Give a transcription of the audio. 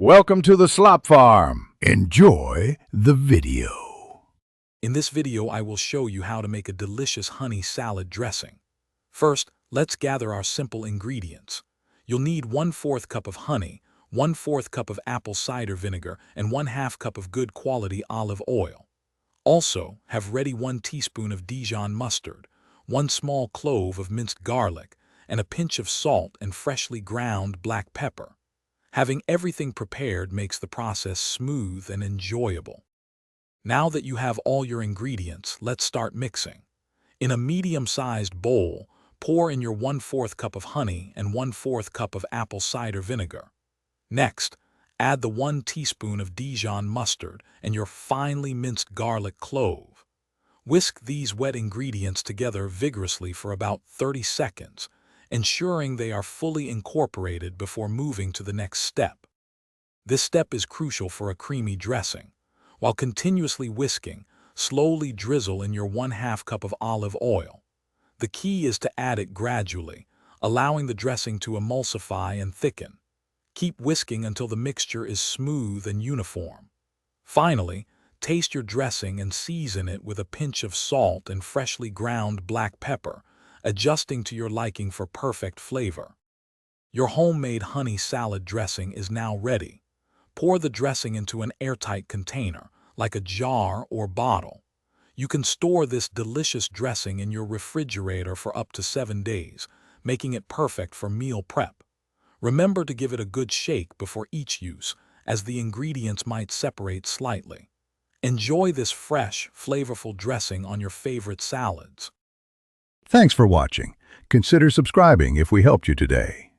Welcome to the Slop Farm. Enjoy the video. In this video, I will show you how to make a delicious honey salad dressing. First, let's gather our simple ingredients. You'll need 1/4 cup of honey, 1/4 cup of apple cider vinegar, and 1/2 cup of good quality olive oil. Also, have ready 1 teaspoon of Dijon mustard, 1 small clove of minced garlic, and a pinch of salt and freshly ground black pepper. Having everything prepared makes the process smooth and enjoyable. Now that you have all your ingredients, let's start mixing. In a medium-sized bowl, pour in your 1/4 cup of honey and 1/4 cup of apple cider vinegar. Next, add the 1 teaspoon of Dijon mustard and your finely minced garlic clove. Whisk these wet ingredients together vigorously for about 30 seconds, ensuring they are fully incorporated before moving to the next step. This step is crucial for a creamy dressing. While continuously whisking, slowly drizzle in your 1/2 cup of olive oil. The key is to add it gradually, allowing the dressing to emulsify and thicken. Keep whisking until the mixture is smooth and uniform. Finally, taste your dressing and season it with a pinch of salt and freshly ground black pepper, adjusting to your liking for perfect flavor. Your homemade honey salad dressing is now ready. Pour the dressing into an airtight container, like a jar or bottle. You can store this delicious dressing in your refrigerator for up to 7 days, making it perfect for meal prep. Remember to give it a good shake before each use, as the ingredients might separate slightly. Enjoy this fresh, flavorful dressing on your favorite salads. Thanks for watching. Consider subscribing if we helped you today.